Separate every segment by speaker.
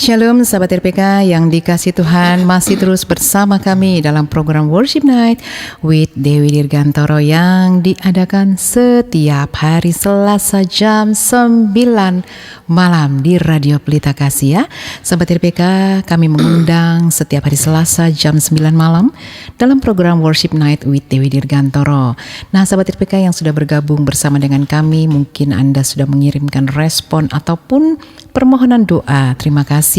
Speaker 1: Shalom sahabat RPK yang dikasih Tuhan, masih terus bersama kami dalam program Worship Night with Dewi Dirgantoro yang diadakan setiap hari Selasa jam 9 malam di Radio Pelita Kasih ya. Sahabat RPK, kami mengundang setiap hari Selasa jam 9 malam dalam program Worship Night with Dewi Dirgantoro. Nah sahabat RPK yang sudah bergabung bersama dengan kami, mungkin Anda sudah mengirimkan respon ataupun permohonan doa. Terima kasih.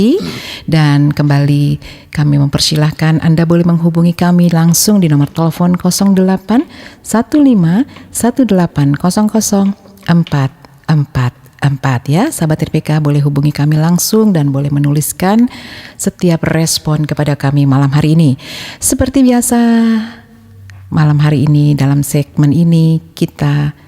Speaker 1: Dan kembali kami mempersilahkan Anda boleh menghubungi kami langsung di nomor telepon 08 15 18 00 444 ya. Sahabat RPK boleh hubungi kami langsung dan boleh menuliskan setiap respon kepada kami malam hari ini. Seperti biasa, malam hari ini dalam segmen ini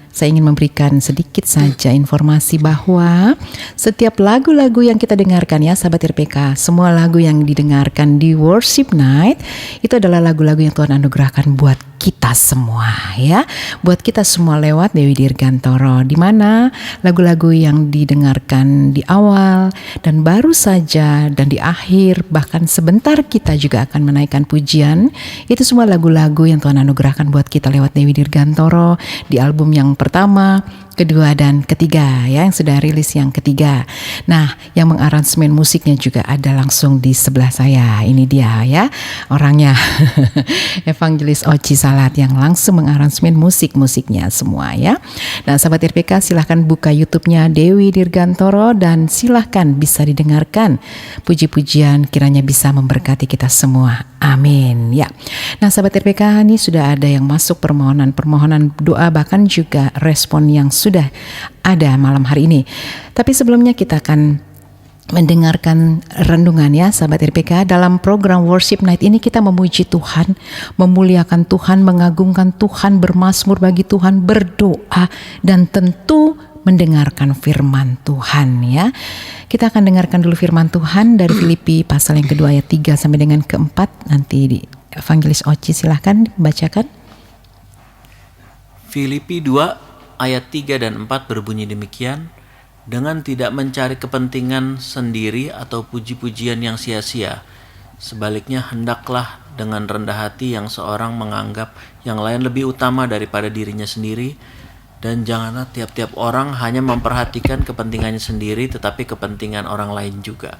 Speaker 1: saya ingin memberikan sedikit saja informasi bahwa setiap lagu-lagu yang kita dengarkan ya sahabat RPK, semua lagu yang didengarkan di Worship Night itu adalah lagu-lagu yang Tuhan anugerahkan buat kita semua ya, buat kita semua lewat Dewi Dirgantoro, di mana lagu-lagu yang didengarkan di awal dan baru saja dan di akhir bahkan sebentar kita juga akan menaikkan pujian, itu semua lagu-lagu yang Tuhan anugerahkan buat kita lewat Dewi Dirgantoro di album yang pertama, kedua dan ketiga ya, yang sudah rilis yang ketiga. Nah, yang mengaransemen musiknya juga ada langsung di sebelah saya. Ini dia ya orangnya Evangelis Oci Salat yang langsung mengaransemen musiknya semua ya. Nah, sahabat RPK silahkan buka YouTube-nya Dewi Dirgantoro dan silahkan bisa didengarkan puji-pujian, kiranya bisa memberkati kita semua. Amin ya. Nah, sahabat RPK, ini sudah ada yang masuk permohonan doa, bahkan juga respon yang sudah ada malam hari ini. Tapi sebelumnya kita akan mendengarkan renungan ya sahabat RPK. Dalam program Worship Night ini kita memuji Tuhan, memuliakan Tuhan, mengagungkan Tuhan, bermazmur bagi Tuhan, berdoa, dan tentu mendengarkan firman Tuhan ya. Kita akan dengarkan dulu firman Tuhan dari Filipi pasal yang kedua ayat 3 sampai dengan ke-4. Nanti di Evangelis Oci silahkan bacakan.
Speaker 2: Filipi 2 ayat 3 dan 4 berbunyi demikian, dengan tidak mencari kepentingan sendiri atau puji-pujian yang sia-sia. Sebaliknya hendaklah dengan rendah hati yang seorang menganggap yang lain lebih utama daripada dirinya sendiri, dan janganlah tiap-tiap orang hanya memperhatikan kepentingannya sendiri tetapi kepentingan orang lain juga.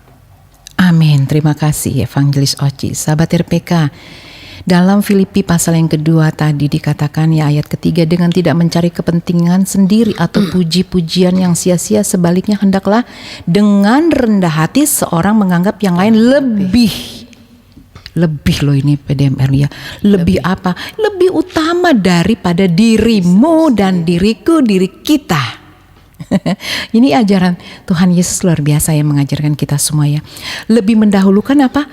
Speaker 1: Amin. Terima kasih Evangelis Oci. Sahabat RPK, dalam Filipi pasal yang kedua tadi dikatakan ya ayat ketiga, dengan tidak mencari kepentingan sendiri atau puji-pujian yang sia-sia, sebaliknya hendaklah dengan rendah hati seorang menganggap yang lain lebih loh ini PDMR ya, lebih apa? Lebih utama daripada dirimu dan diri kita. Ini ajaran Tuhan Yesus luar biasa yang mengajarkan kita semua ya. Lebih mendahulukan apa?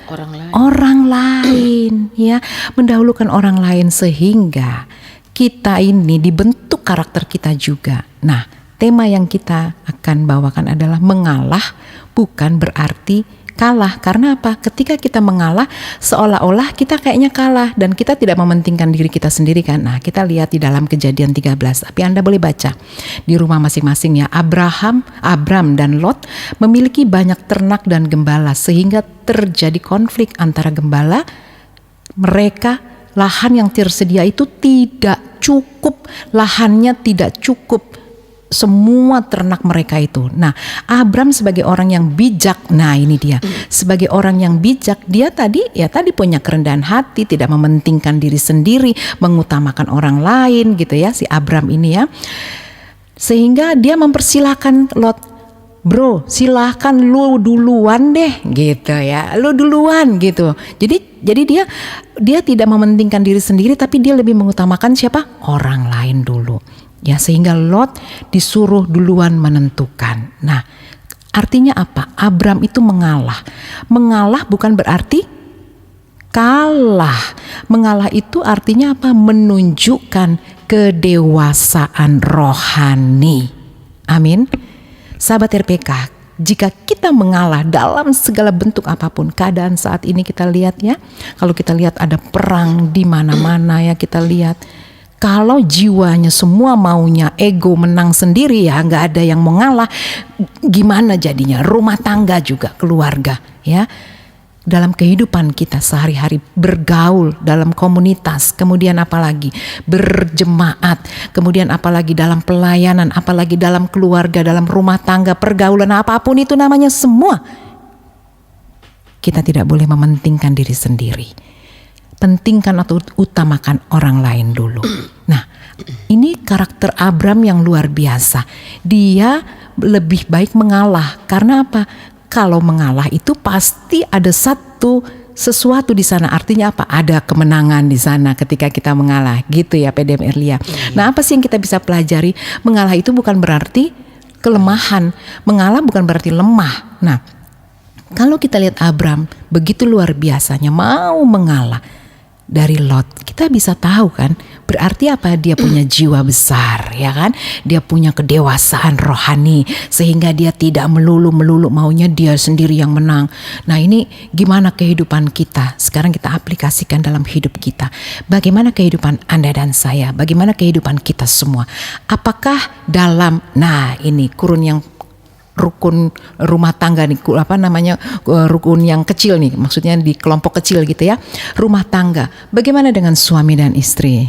Speaker 1: Orang lain ya, mendahulukan orang lain sehingga kita ini dibentuk karakter kita juga. Nah, tema yang kita akan bawakan adalah mengalah bukan berarti kalah. Karena apa? Ketika kita mengalah seolah-olah kita kayaknya kalah dan kita tidak mementingkan diri kita sendiri kan. Nah, kita lihat di dalam Kejadian 13. Tapi Anda boleh baca di rumah masing-masing ya. Abram dan Lot memiliki banyak ternak dan gembala sehingga terjadi konflik antara gembala mereka. Lahan yang tersedia itu tidak cukup, lahannya tidak cukup semua ternak mereka itu. Nah, Abram sebagai orang yang bijak, nah ini dia, sebagai orang yang bijak, dia tadi punya kerendahan hati, tidak mementingkan diri sendiri, mengutamakan orang lain gitu ya, si Abram ini ya. Sehingga dia mempersilahkan Lot, bro silahkan lu duluan deh gitu ya, lu duluan gitu. Jadi dia tidak mementingkan diri sendiri, tapi dia lebih mengutamakan siapa? Orang lain dulu. Ya, sehingga Lot disuruh duluan menentukan. Nah, artinya apa? Abram itu mengalah. Mengalah bukan berarti kalah. Mengalah itu artinya apa? Menunjukkan kedewasaan rohani. Amin. Sahabat RPK, jika kita mengalah dalam segala bentuk apapun, keadaan saat ini kita lihat ya. Kalau kita lihat ada perang di mana-mana ya, kita lihat Kalau jiwanya semua maunya ego menang sendiri, ya nggak ada yang mau ngalah, gimana jadinya? Rumah tangga juga, keluarga, ya. Dalam kehidupan kita sehari-hari bergaul dalam komunitas, kemudian apalagi berjemaat, kemudian apalagi dalam pelayanan, apalagi dalam keluarga, dalam rumah tangga, pergaulan apapun itu namanya, semua kita tidak boleh mementingkan diri sendiri. Pentingkan atau utamakan orang lain dulu. Nah, ini karakter Abram yang luar biasa. Dia lebih baik mengalah. Karena apa? Kalau mengalah itu pasti ada sesuatu di sana. Artinya apa? Ada kemenangan di sana ketika kita mengalah. Gitu ya PDM Erlia. Nah, apa sih yang kita bisa pelajari? Mengalah itu bukan berarti kelemahan. Mengalah bukan berarti lemah. Nah, kalau kita lihat Abram begitu luar biasanya mau mengalah dari Lot, kita bisa tahu kan, berarti apa? Dia punya jiwa besar, ya kan? Dia punya kedewasaan rohani sehingga dia tidak melulu maunya dia sendiri yang menang. Nah, ini gimana kehidupan kita? Sekarang kita aplikasikan dalam hidup kita. Bagaimana kehidupan Anda dan saya? Bagaimana kehidupan kita semua? Apakah dalam ini kurun yang rukun rumah tangga nih, rukun yang kecil nih, maksudnya di kelompok kecil gitu ya, rumah tangga. Bagaimana dengan suami dan istri?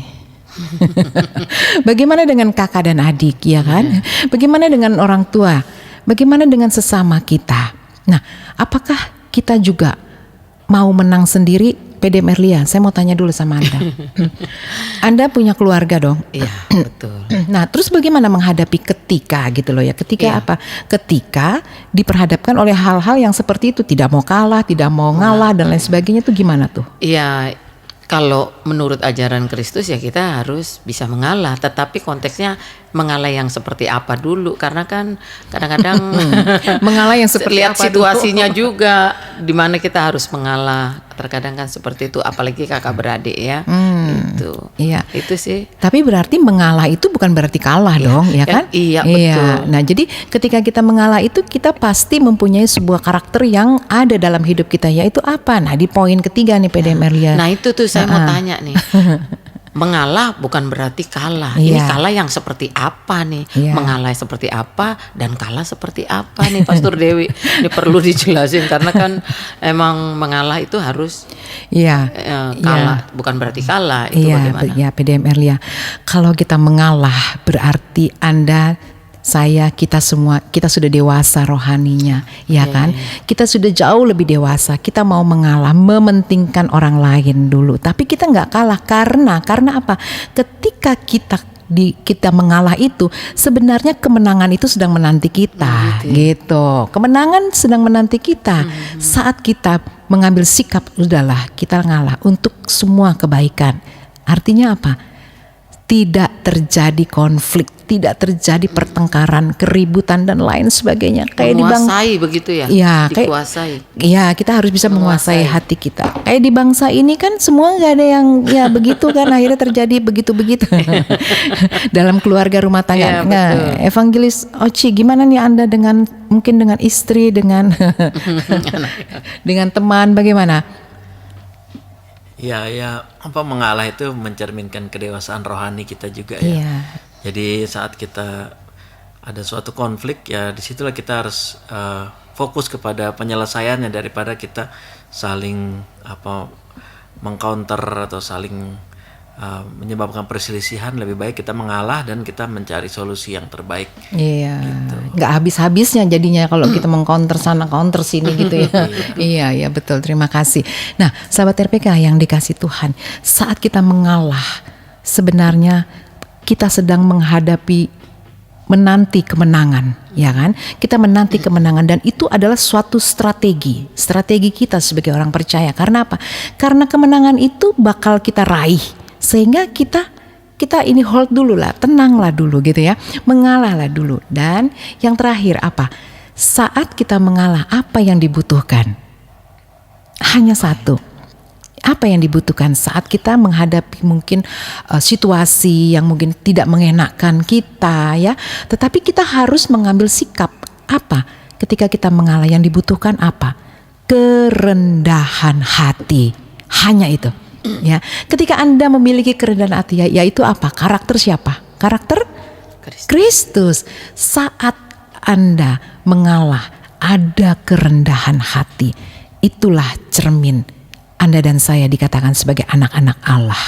Speaker 1: Bagaimana dengan kakak dan adik, ya kan? Bagaimana dengan orang tua? Bagaimana dengan sesama kita? Nah, apakah kita juga mau menang sendiri? PDM Erlia, saya mau tanya dulu sama Anda. Anda punya keluarga dong?
Speaker 3: Iya, betul.
Speaker 1: Nah, terus bagaimana menghadapi ketika gitu loh ya? Ketika apa? Ketika diperhadapkan oleh hal-hal yang seperti itu, tidak mau kalah, tidak mau ngalah dan lain sebagainya, itu gimana tuh?
Speaker 3: Iya, kalau menurut ajaran Kristus ya kita harus bisa mengalah, tetapi konteksnya mengalah yang seperti apa dulu, karena kan kadang-kadang
Speaker 1: mengalah yang seperti
Speaker 3: lihat
Speaker 1: apa
Speaker 3: situasinya juga di mana kita harus mengalah. Terkadang kan seperti itu, apalagi kakak beradik ya. Itu.
Speaker 1: Iya.
Speaker 3: Itu sih.
Speaker 1: Tapi berarti mengalah itu bukan berarti kalah dong, ya kan?
Speaker 3: Iya, betul.
Speaker 1: Nah, jadi ketika kita mengalah itu kita pasti mempunyai sebuah karakter yang ada dalam hidup kita, yaitu apa? Nah, di poin ketiga nih PDM Erlia.
Speaker 3: Nah, itu tuh saya mau tanya nih. Mengalah bukan berarti kalah. Ini kalah yang seperti apa nih? Mengalah seperti apa dan kalah seperti apa nih, Pastor Dewi? Ini perlu dijelasin karena kan emang mengalah itu harus kalah, bukan berarti kalah. Itu bagaimana?
Speaker 1: Iya, PDM Erlia. Kalau kita mengalah berarti kita semua, kita sudah dewasa rohaninya, ya kan? Kita sudah jauh lebih dewasa. Kita mau mengalah, mementingkan orang lain dulu. Tapi kita nggak kalah karena apa? Ketika kita mengalah itu, sebenarnya kemenangan itu sedang menanti kita, gitu. Kemenangan sedang menanti kita. Saat kita mengambil sikap, udahlah kita ngalah untuk semua kebaikan. Artinya apa? Tidak terjadi konflik, tidak terjadi pertengkaran, keributan dan lain sebagainya. Kayak
Speaker 3: menguasai begitu ya?
Speaker 1: Iya,
Speaker 3: dikuasai.
Speaker 1: Iya, kita harus bisa menguasai hati kita. Kayak di bangsa ini kan semua nggak ada yang begitu kan, akhirnya terjadi begitu-begitu dalam keluarga rumah tangga. Nah, Evangelis Oci, gimana nih Anda mungkin dengan istri, dengan dengan teman, bagaimana?
Speaker 2: Ya, mengalah itu mencerminkan kedewasaan rohani kita juga ya.
Speaker 1: Iya.
Speaker 2: Jadi saat kita ada suatu konflik, ya disitulah kita harus fokus kepada penyelesaiannya daripada kita saling mengcounter atau saling menyebabkan perselisihan. Lebih baik kita mengalah dan kita mencari solusi yang terbaik.
Speaker 1: Iya,
Speaker 2: gitu.
Speaker 1: Nggak habis-habisnya jadinya kalau kita meng-counter sana, counter sini gitu ya. Iya, betul. Terima kasih. Nah, sahabat RPK yang dikasih Tuhan, saat kita mengalah, sebenarnya kita sedang menanti kemenangan, ya kan? Kita menanti kemenangan dan itu adalah suatu strategi kita sebagai orang percaya. Karena apa? Karena kemenangan itu bakal kita raih. Sehingga kita ini hold dulu lah, tenanglah dulu gitu ya, mengalahlah dulu. Dan yang terakhir apa? Saat kita mengalah, apa yang dibutuhkan? Hanya satu. Apa yang dibutuhkan saat kita menghadapi mungkin situasi yang mungkin tidak mengenakan kita ya, tetapi kita harus mengambil sikap. Apa? Ketika kita mengalah, yang dibutuhkan apa? Kerendahan hati. Hanya itu. Ya, ketika Anda memiliki kerendahan hati, yaitu apa? Karakter siapa? Karakter Kristus. Saat Anda mengalah, ada kerendahan hati. Itulah cermin Anda dan saya dikatakan sebagai anak-anak Allah.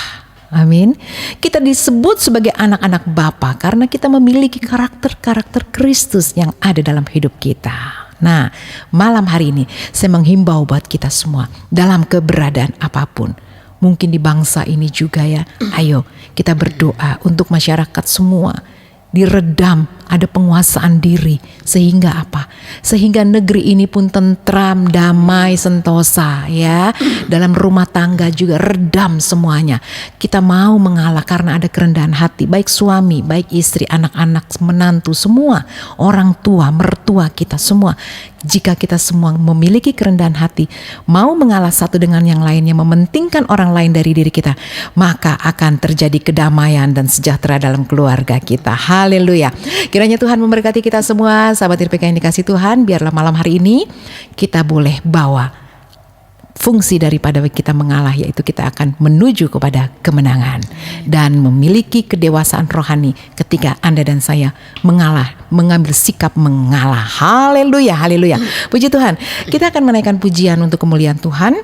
Speaker 1: Amin. Kita disebut sebagai anak-anak Bapa karena kita memiliki karakter-karakter Kristus yang ada dalam hidup kita. Nah, malam hari ini saya menghimbau buat kita semua dalam keberadaan apapun. Mungkin di bangsa ini juga ya. Ayo kita berdoa untuk masyarakat semua diredam, ada penguasaan diri, sehingga apa? Sehingga negeri ini pun tentram, damai, sentosa ya. Dalam rumah tangga juga redam semuanya. Kita mau mengalah karena ada kerendahan hati, baik suami, baik istri, anak-anak, menantu, semua orang tua, mertua kita semua. Jika kita semua memiliki kerendahan hati, mau mengalah satu dengan yang lainnya, mementingkan orang lain dari diri kita, maka akan terjadi kedamaian dan sejahtera dalam keluarga kita. Haleluya. Kiranya Tuhan memberkati kita semua, sahabat RPK yang dikasih Tuhan. Biarlah malam hari ini kita boleh bawa fungsi daripada kita mengalah, yaitu kita akan menuju kepada kemenangan dan memiliki kedewasaan rohani ketika Anda dan saya mengalah, mengambil sikap mengalah. Haleluya, haleluya. Puji Tuhan. Kita akan menaikkan pujian untuk kemuliaan Tuhan,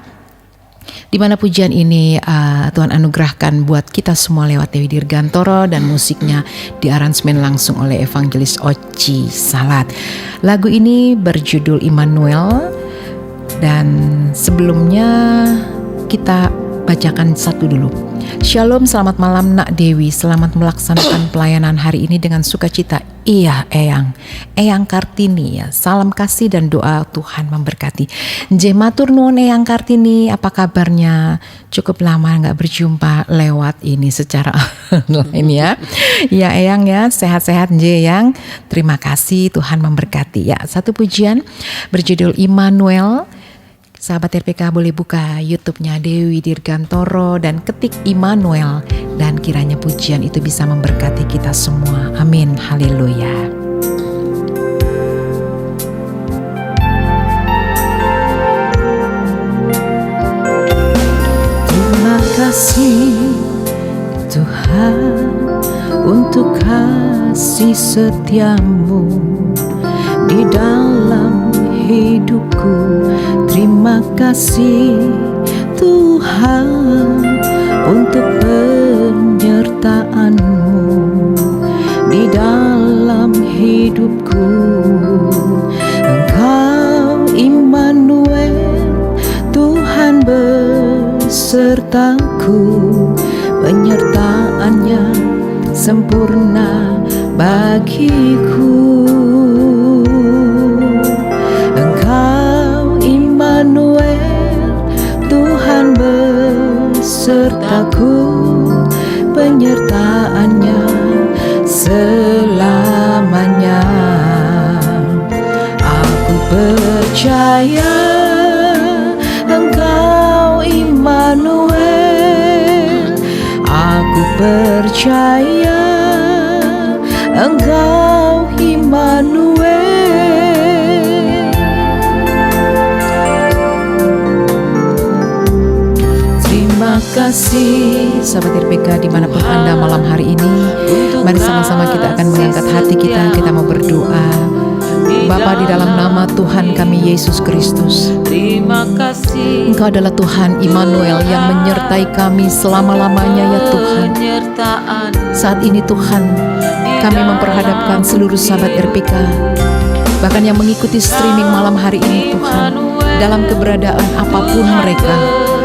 Speaker 1: di mana pujian ini Tuhan anugerahkan buat kita semua lewat Dewi Dirgantoro, dan musiknya diaransemen langsung oleh Evangelis Oci Salat. Lagu ini berjudul Immanuel. Dan sebelumnya kita bacakan satu dulu. Shalom, selamat malam Nak Dewi. Selamat melaksanakan pelayanan hari ini dengan sukacita. Iya Eyang Kartini ya. Salam kasih dan doa Tuhan memberkati. Matur nuwun Eyang Kartini, apa kabarnya? Cukup lama gak berjumpa lewat ini secara online ya. Ya Eyang ya, sehat-sehat Eyang. Terima kasih, Tuhan memberkati ya. Satu pujian berjudul Immanuel. Sahabat RPK boleh buka YouTube-nya Dewi Dirgantoro dan ketik Immanuel, dan kiranya pujian itu bisa memberkati kita semua. Amin. Haleluya. Terima kasih Tuhan untuk kasih setiamu di dalam hidupku. Terima kasih Tuhan untuk penyertaan-Mu di dalam hidupku. Engkau Immanuel, Tuhan besertaku, penyertaan-Nya sempurna bagiku. Tuhan besertaku, penyertaan-Nya selamanya. Aku percaya Engkau Immanuel. Aku percaya Engkau Immanuel. Terima kasih sahabat RPK dimanapun Anda malam hari ini. Mari sama-sama kita akan mengangkat hati kita mau berdoa. Bapa, di dalam nama Tuhan kami Yesus Kristus,
Speaker 3: Terima kasih.
Speaker 1: Engkau adalah Tuhan Immanuel yang menyertai kami selama-lamanya ya Tuhan. Saat ini Tuhan, kami memperhadapkan seluruh sahabat RPK, bahkan yang mengikuti streaming malam hari ini Tuhan, dalam keberadaan apapun mereka.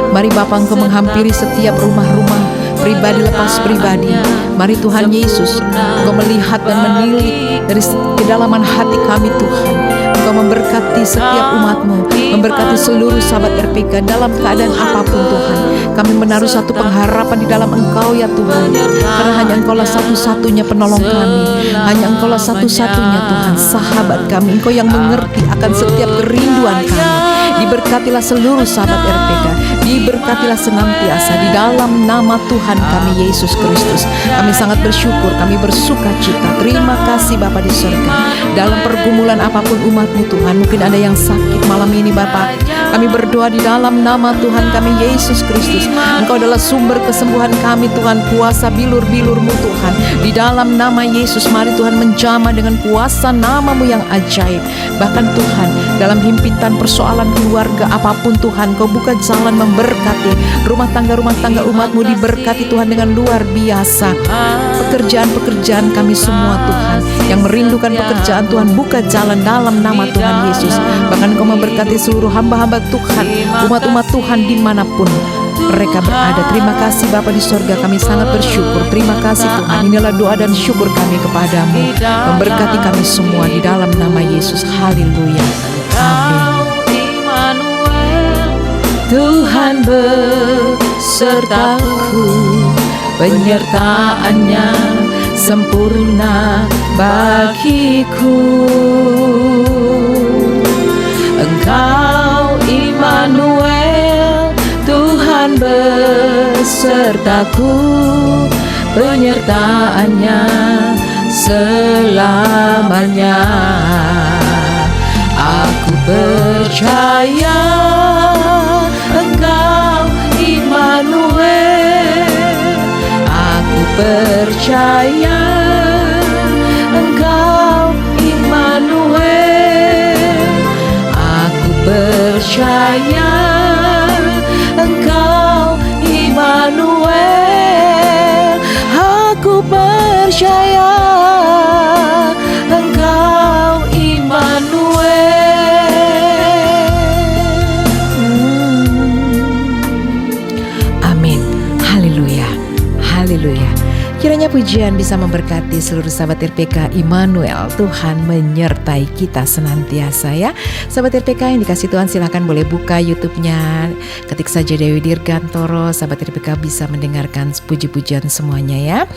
Speaker 1: Mari Bapa, Engkau menghampiri setiap rumah-rumah, pribadi lepas pribadi. Mari Tuhan Yesus, Engkau melihat dan menilik dari kedalaman hati kami Tuhan. Engkau memberkati setiap umat-Mu, memberkati seluruh sahabat RPK dalam keadaan apapun Tuhan. Kami menaruh satu pengharapan di dalam Engkau ya Tuhan, karena hanya Engkaulah satu-satunya penolong kami. Hanya Engkaulah satu-satunya Tuhan, sahabat kami. Engkau yang mengerti akan setiap kerinduan kami. Diberkatilah seluruh sahabat RPK, diberkatilah senantiasa di dalam nama Tuhan kami Yesus Kristus. Kami sangat bersyukur, kami bersuka cita. Terima kasih Bapa di surga. Dalam pergumulan apapun umat-Mu Tuhan, mungkin ada yang sakit malam ini Bapa, Kami berdoa di dalam nama Tuhan kami Yesus Kristus. Engkau adalah sumber kesembuhan kami Tuhan. Kuasa bilur-bilur-Mu Tuhan. Di dalam nama Yesus, mari Tuhan menjamah dengan kuasa nama-Mu yang ajaib. Bahkan Tuhan, dalam himpitan persoalan keluarga apapun Tuhan, Kau buka jalan memberkati. Rumah tangga umat-Mu diberkati Tuhan dengan luar biasa. Pekerjaan-pekerjaan kami semua Tuhan, yang merindukan pekerjaan Tuhan, buka jalan dalam nama Tuhan Yesus. Bahkan Kau memberkati seluruh hamba-hamba Tuhan, umat-umat Tuhan dimanapun mereka berada. Terima kasih Bapa di sorga, kami sangat bersyukur. Terima kasih Tuhan, inilah doa dan syukur kami kepadamu. Memberkati kami semua di dalam nama Yesus. Haleluya. Amin. Tuhan besertaku, penyertaan-Nya sempurna bagiku. Engkau Immanuel, Tuhan besertaku, penyertaan-Nya selamanya. Aku percaya Engkau Immanuel. Aku percaya Engkau Immanuel. Aku percaya Engkau Immanuel. Aku percaya Engkau Immanuel. Amin. Haleluya. Haleluya. Kiranya pujian bisa memberkati seluruh sahabat RPK Immanuel. Tuhan menyertai kita senantiasa ya. Sahabat RPK yang dikasih Tuhan, silakan boleh buka YouTube-nya. Ketik saja Dewi Dirgantoro. Sahabat RPK bisa mendengarkan puji-pujian semuanya ya.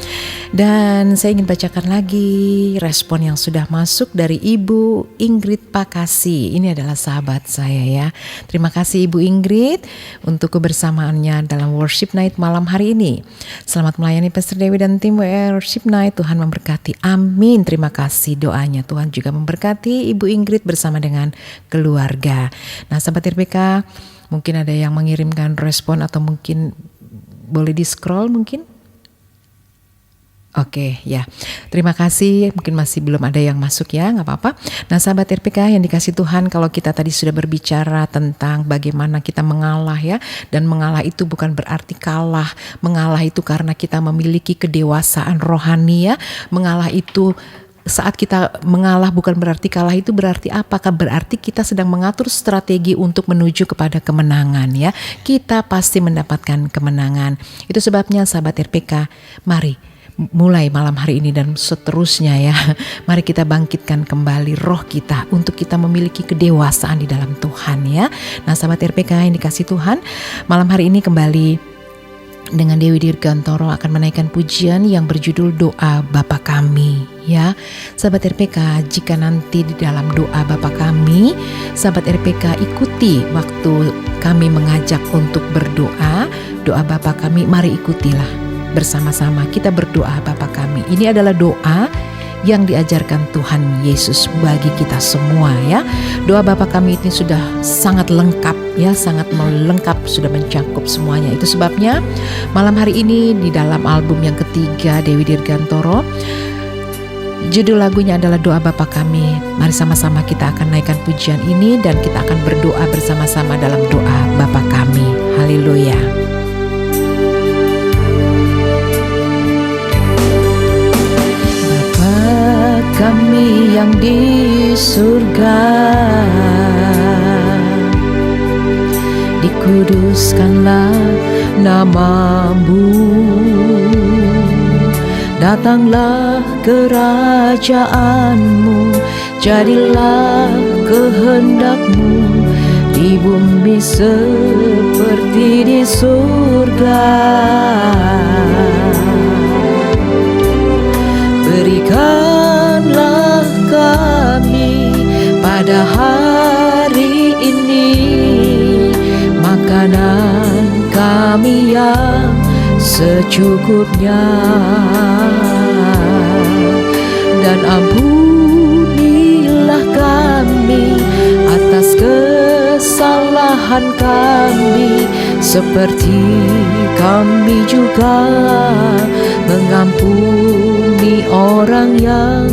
Speaker 1: Dan saya ingin bacakan lagi respon yang sudah masuk dari Ibu Ingrid Pakasi. Ini adalah sahabat saya ya. Terima kasih Ibu Ingrid untuk kebersamaannya dalam Worship Night malam hari ini. Selamat melayani Pastor Dewi dan tim Worship Night. Tuhan memberkati. Amin. Terima kasih doanya. Tuhan juga memberkati Ibu Ingrid bersama dengan keluarga. Nah, sahabat RPK, mungkin ada yang mengirimkan respon atau mungkin boleh di-scroll mungkin. Oke ya, terima kasih. Mungkin masih belum ada yang masuk ya, gak apa-apa. Nah sahabat RPK yang dikasih Tuhan, kalau kita tadi sudah berbicara tentang bagaimana kita mengalah ya. Dan mengalah itu bukan berarti kalah. Mengalah itu karena kita memiliki kedewasaan rohani ya. Mengalah itu, saat kita mengalah bukan berarti kalah, itu berarti apakah? Berarti kita sedang mengatur strategi untuk menuju kepada kemenangan ya. Kita pasti mendapatkan kemenangan. Itu sebabnya sahabat RPK, mari mulai malam hari ini dan seterusnya ya, mari kita bangkitkan kembali roh kita untuk kita memiliki kedewasaan di dalam Tuhan ya. Nah sahabat RPK yang dikasih Tuhan, malam hari ini kembali dengan Dewi Dirgantoro akan menaikkan pujian yang berjudul Doa Bapa Kami ya. Sahabat RPK, jika nanti di dalam doa Bapa Kami, sahabat RPK ikuti waktu kami mengajak untuk berdoa, doa Bapa Kami, mari ikutilah bersama-sama kita berdoa Bapa Kami. Ini adalah doa yang diajarkan Tuhan Yesus bagi kita semua ya. Doa Bapa Kami ini sudah sangat lengkap ya, sangat melengkap, sudah mencakup semuanya. Itu sebabnya malam hari ini di dalam album yang ketiga Dewi Dirgantoro, judul lagunya adalah Doa Bapa Kami. Mari sama-sama kita akan naikkan pujian ini dan kita akan berdoa bersama-sama dalam doa Bapa Kami. Haleluya. Kami yang di surga, dikuduskanlah nama-Mu, datanglah kerajaan-Mu, jadilah kehendak-Mu di bumi seperti di surga. Berikanlah kami pada hari ini makanan kami yang secukupnya, dan ampunilah kami atas kesalahan kami, seperti kami juga mengampuni orang yang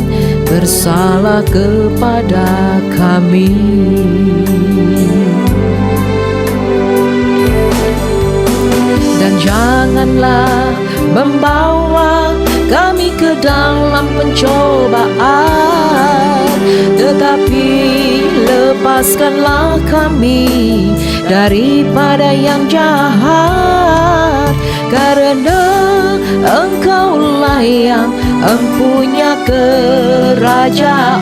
Speaker 1: bersalah kepada kami. Dan janganlah membawa kami ke dalam pencobaan, tetapi lepaskanlah kami daripada yang jahat, karena Engkaulah yang empunya kerajaan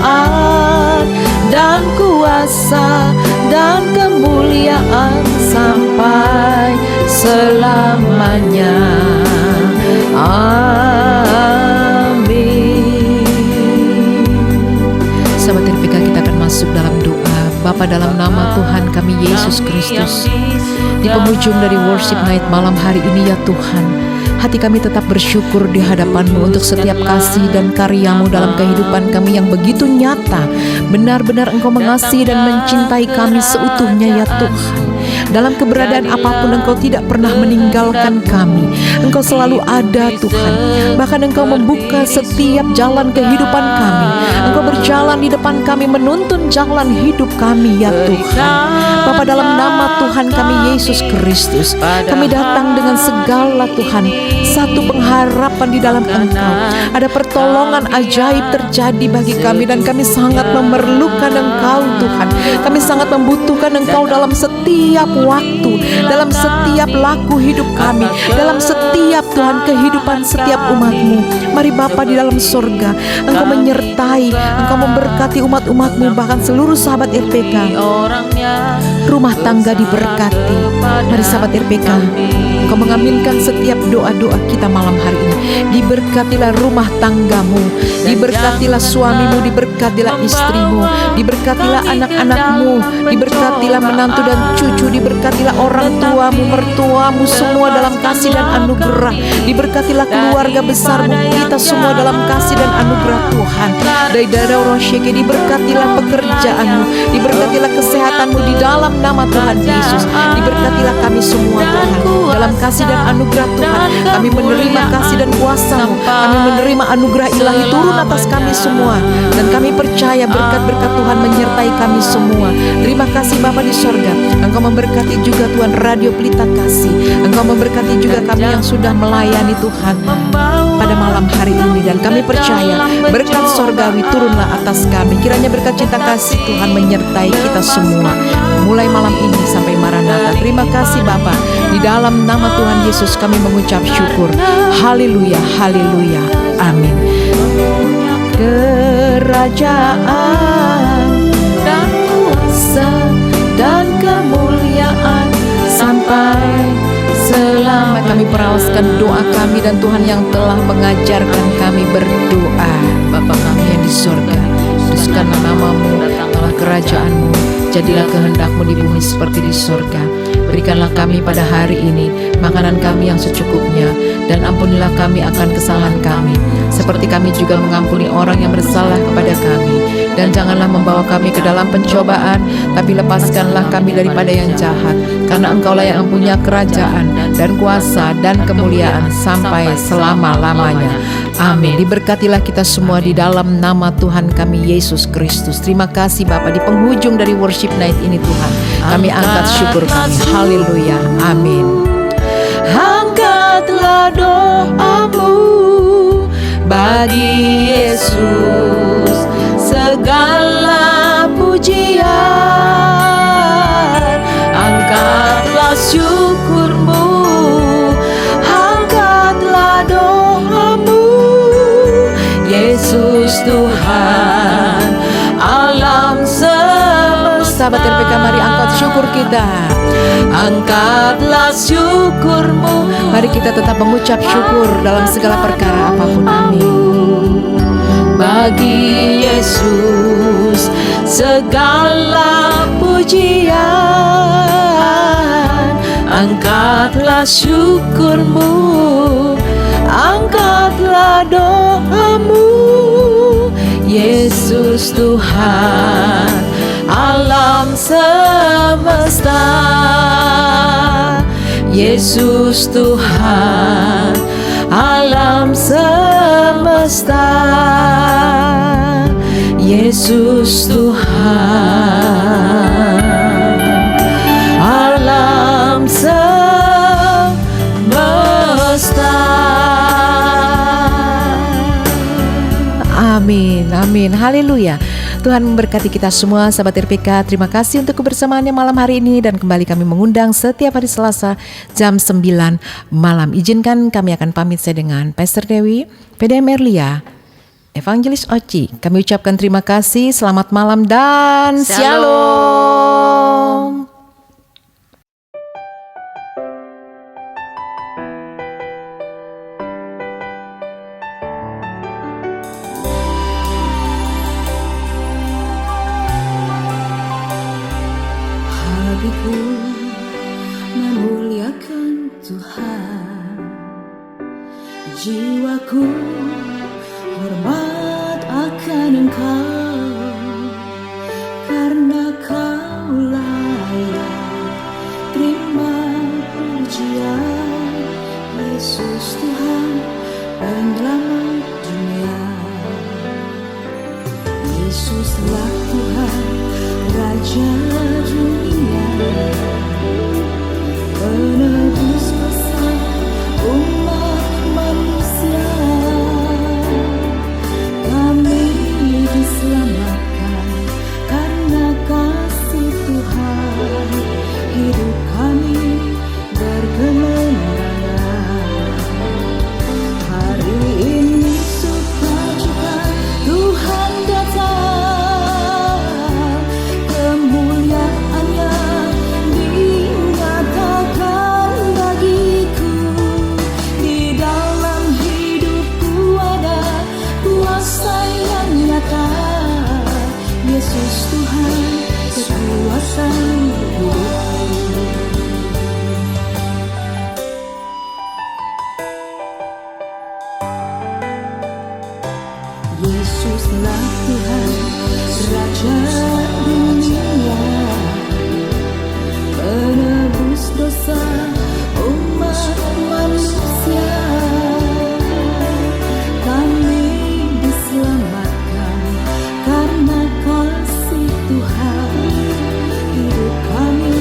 Speaker 1: dan kuasa dan kemuliaan sampai selamanya. Amin. Sahabat RPK, kita akan masuk dalam doa. Bapa, dalam nama Tuhan kami Yesus Kristus, di penghujung dari worship night malam hari ini ya Tuhan, hati kami tetap bersyukur di hadapan-Mu untuk setiap kasih dan karya-Mu dalam kehidupan kami yang begitu nyata. Benar-benar Engkau mengasihi dan mencintai kami seutuhnya ya Tuhan. Dalam keberadaan apapun Engkau tidak pernah meninggalkan kami. Engkau selalu ada Tuhan. Bahkan Engkau membuka setiap jalan kehidupan kami. Engkau berjalan di depan kami, menuntun jalan hidup kami ya Tuhan. Bapa, dalam nama Tuhan kami Yesus Kristus, kami datang dengan segala Tuhan satu pengharapan di dalam Engkau. Ada pertolongan ajaib terjadi bagi kami, dan kami sangat memerlukan Engkau Tuhan. Kami sangat membutuhkan Engkau dalam setiap waktu, dalam setiap laku hidup kami, dalam setiap Tuhan kehidupan setiap umat-Mu. Mari Bapa di dalam sorga, Engkau menyertai, Engkau memberkati umat-umat-Mu, bahkan seluruh sahabat RPK. Rumah tangga diberkati. Mari sahabat RPK, Engkau mengaminkan setiap doa-doa kita malam hari ini. Diberkatilah rumah tanggamu, diberkatilah suamimu, diberkatilah istrimu, diberkatilah anak-anakmu, diberkatilah menantu dan cucu, diberkatilah orang tuamu, mertuamu, semua dalam kasih dan anugerah. Diberkatilah keluarga besarmu, kita semua dalam kasih dan anugerah Tuhan. Dari darah rosyeke, diberkatilah pekerjaanmu, diberkatilah kesehatanmu di dalam nama Tuhan Yesus. Diberkatilah kami semua Tuhan, dalam kasih dan anugerah Tuhan. Kami menerima kasih dan kuasa-Mu, kami menerima anugerah ilahi turun atas kami semua, dan kami percaya berkat-berkat Tuhan menyertai kami semua. Terima kasih Bapa di sorga. Engkau memberkati juga Tuhan Radio Pelita Kasih. Engkau memberkati juga kami yang sudah melayani Tuhan pada malam hari ini, dan kami percaya berkat sorgawi turunlah atas kami. Kiranya berkat cinta kasih Tuhan menyertai kita semua mulai malam ini sampai Maranatha. Terima kasih Bapa, di dalam nama Tuhan Yesus kami mengucap syukur. Haleluya, haleluya, amin. Kerajaan dan kuasa dan kemuliaan sampai selama. Kami peralaskan doa kami dan Tuhan yang telah mengajarkan kami berdoa. Bapa kami yang di sorga, kuduskanlah nama-Mu, datanglah kerajaan-Mu, jadilah kehendak-Mu di bumi seperti di sorga. Berikanlah kami pada hari ini makanan kami yang secukupnya, dan ampunilah kami akan kesalahan kami, seperti kami juga mengampuni orang yang bersalah kepada kami. Dan janganlah membawa kami ke dalam pencobaan, tapi lepaskanlah kami daripada yang jahat, karena Engkaulah yang mempunyai kerajaan dan kuasa dan kemuliaan sampai selama-lamanya. Amin. Diberkatilah kita semua di dalam nama Tuhan kami Yesus Kristus. Terima kasih Bapa, di penghujung dari worship night ini Tuhan, kami angkat syukur kami. Haleluya, amin. Angkatlah doamu bagi Yesus, segala pujian. Angkatlah syukurmu, angkatlah doamu. Yesus Tuhan alam semesta. Sahabat RPK, mari angkat syukur kita. Angkatlah syukurmu. Mari kita tetap mengucap syukur dalam segala perkara apapun. Amin. Bagi Yesus segala pujian. Angkatlah syukurmu, angkatlah doamu. Yesus Tuhan alam semesta. Yesus Tuhan alam semesta. Yesus Tuhan alam semesta. Amin, amin, haleluya. Tuhan memberkati kita semua, sahabat RPK. Terima kasih untuk kebersamaannya malam hari ini, dan kembali kami mengundang setiap hari Selasa jam 9 malam. Izinkan kami akan pamit saya dengan Pastor Dewi, PDM Erlia, Evangelis Oci. Kami ucapkan terima kasih, selamat malam dan Shalom.
Speaker 4: Hatiku memuliakan Tuhan, jiwaku hormat akan Engkau, karena Kau layak terima pujian. Yesus Tuhan penyelamat dunia. Yesuslah Tuhan Raja dunia, penebus dosa umat manusia. Kami diselamatkan karena kasih Tuhan, hidup kami berkemenangan. Hari ini sukacita Tuhan datang, kemuliaannya dinyatakan bagiku. Di dalam hidupku ada kuasa yang nyata. Yesus Tuhan kekuasaan hidupku. Yesuslah Tuhan Raja dunia, penebus dosa umat manusia. Kami diselamatkan karena kasih Tuhan, hidup kami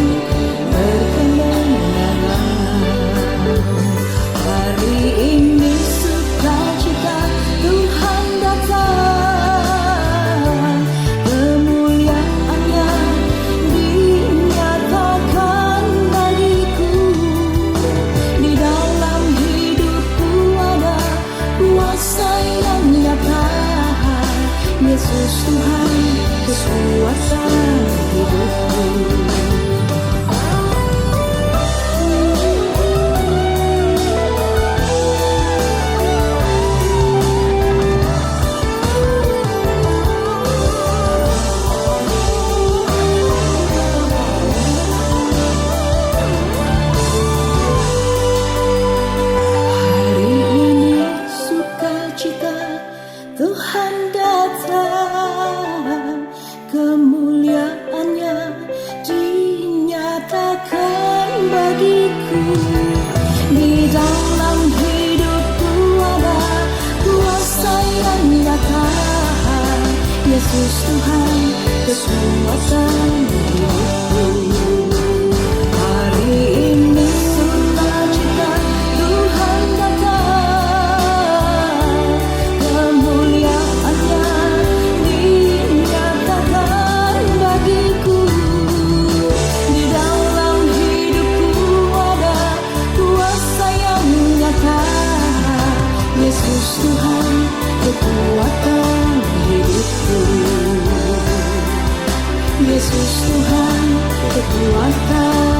Speaker 4: berkemenangan. Hari ini sukacita Tuhan datang, kemuliaannya dinyatakan bagiku. Di dalam hidupku ada kuasa yang nyata. Yesus Tuhan kekuasaan hidupku. Hari ini sukacita Tuhan datang, kemuliaannya dinyatakan bagiku. Di dalam hidupku ada kuasa yang nyata. Yesus Tuhan kekuasaan hidupku. Hari ini sukacita Tuhan datang, kemuliaannya dinyatakan bagiku. Di dalam hidupku ada kuasa yang nyata. Yesus Tuhan kekuatan hidupku. Yesus Tuhan kekuatan